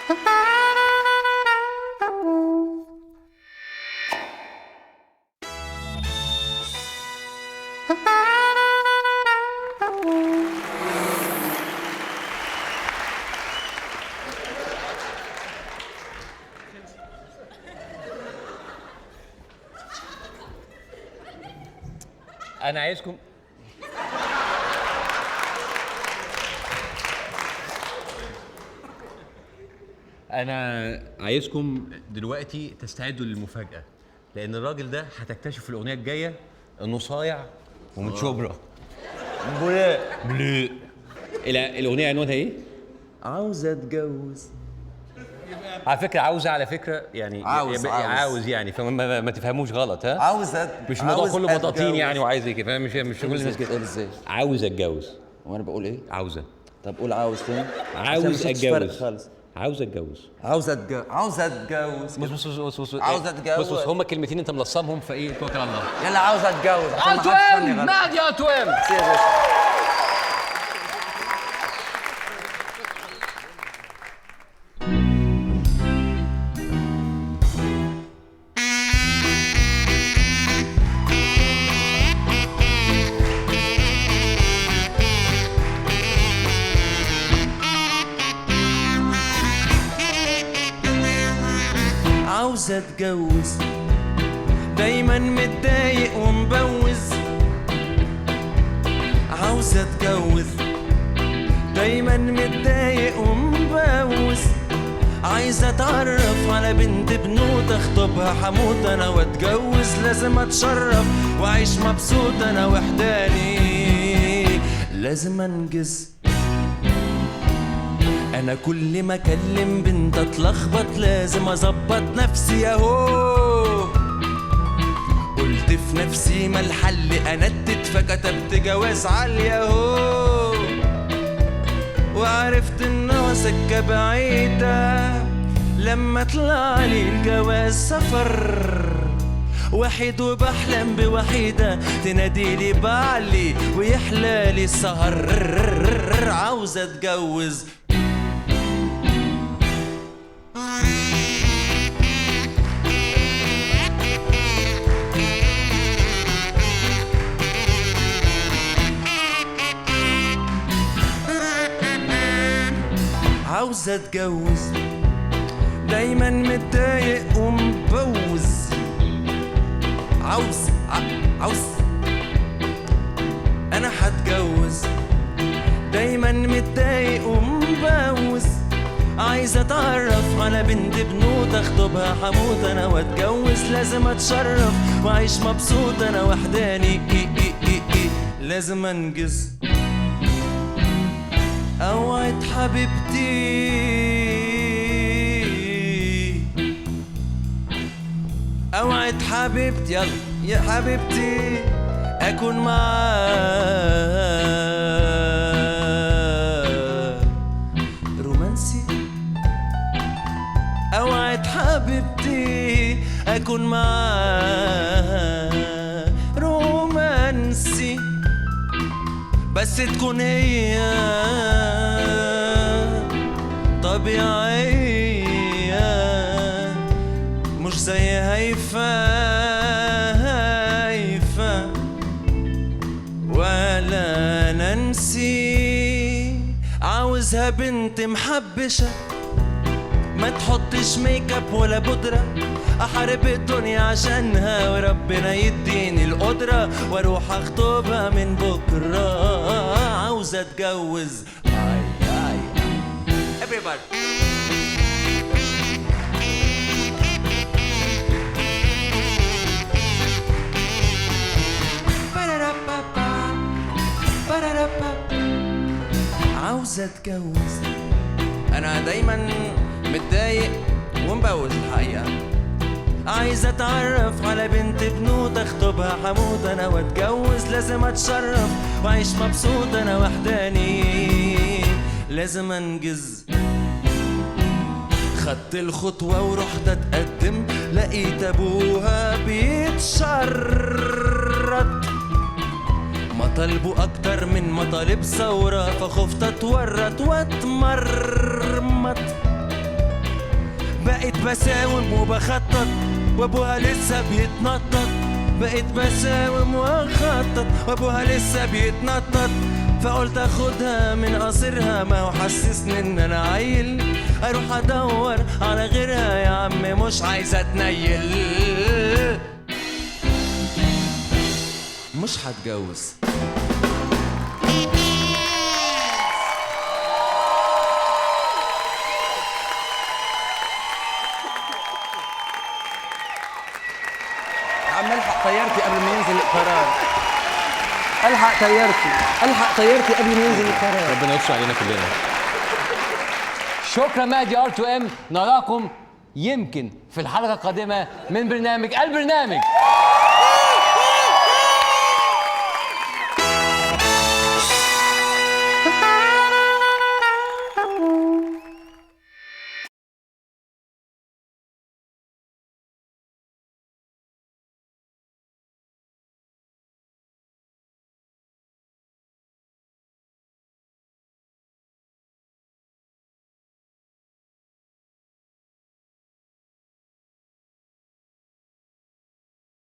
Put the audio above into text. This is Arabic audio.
أنا عايزكم دلوقتي تستعدوا للمفاجأة، لأن الراجل ده هتكتشف في الأغنية الجاية إنه صايع ومن شبرا. بلو. الأغنية عنوانها إيه؟ عاوزة أتجوز. على فكرة يعني عاوز يعني فما تفهموش غلط. ها؟ مش الموضوع كله بطاطين يعني وعايز ايه كده، مش كل الناس كده. ازاي؟ عاوز اتجوز. وانا بقول ايه؟ عاوزة. طب قول عاوز تاني. عاوز اتجوز. عاوز اتجوز. عاوز اتجوز. بص هما كلمتين انت ملصمهم، فايه توكل على الله. يلا عاوز اتجوز. اتوام نادي اتوام. عاوز اتجوز، دايما متضايق ومبوز. عاوز اتجوز، دايما متضايق ومبوز. عايز اتعرف على بنت بنوت، اخطبها حموت انا واتجوز. لازم اتشرف واعيش مبسوط انا وحداني. لازم انجز، انا كل ما اكلم بنت اتلخبط. لازم اظبط نفسي اهو. قلت في نفسي ما الحل انتت، فكتبت جواز عالية اهو. وعرفت انه سكة بعيدة لما طلع لي الجواز سفر. وحيد وبحلم بوحيدة تناديلي بعلي ويحلالي السهر. عاوز اتجوز. عاوز اتجوز، دايما متضايق ومبوز. عاوز انا هتجوز، دايما متضايق ومبوز. عايز اتعرف على بنت بنوت، اخطبها حموت انا واتجوز. لازم اتشرف واعيش مبسوط انا وحداني. لازم انجز، اوعد حبيبتي اوعد حبيبتي يلا يا حبيبتي اكون معاك رومانسي. اوعد حبيبتي اكون معاك رومانسي، بس تكون هي طبيعية مش زي هيفا ولا ننسي. عاوزها بنت محبشة ما تحطش ميك اب ولا بودرة. احارب الدنيا عشانها وربنا يديني القدرة واروح اخطبها من بكرة. عاوز اتجوز. Everybody. عاوز اتجوز، انا دايما متضايق ومبوز الحقيقة. عايز اتعرف على بنت بنوت، اخطبها حموت انا واتجوز. لازم اتشرف واعيش مبسوط انا وحداني. لازم انجز. خدت الخطوة ورحت اتقدم، لقيت ابوها بيتشرط. مطالبه اكتر من مطالب ثورة، فخفت اتورط واتمرمط. بقيت بساوم وبخطط وابوها لسه بيتنطط. بقيت بساوم واخطط وابوها لسه بيتنطط. فقلت اخدها من قصرها، ما هو حسسني ان انا عيل. اروح ادور على غيرها يا عم مش عايزه اتنيل. مش هتجوز. عم الحق طيارتي قبل ما ينزل القرار. الحق طيارتي قبل ما ينزل القرار. ربنا يستر علينا كلنا. شكرا مهدي R2M. نراكم يمكن في الحلقة القادمة من برنامج البرنامج.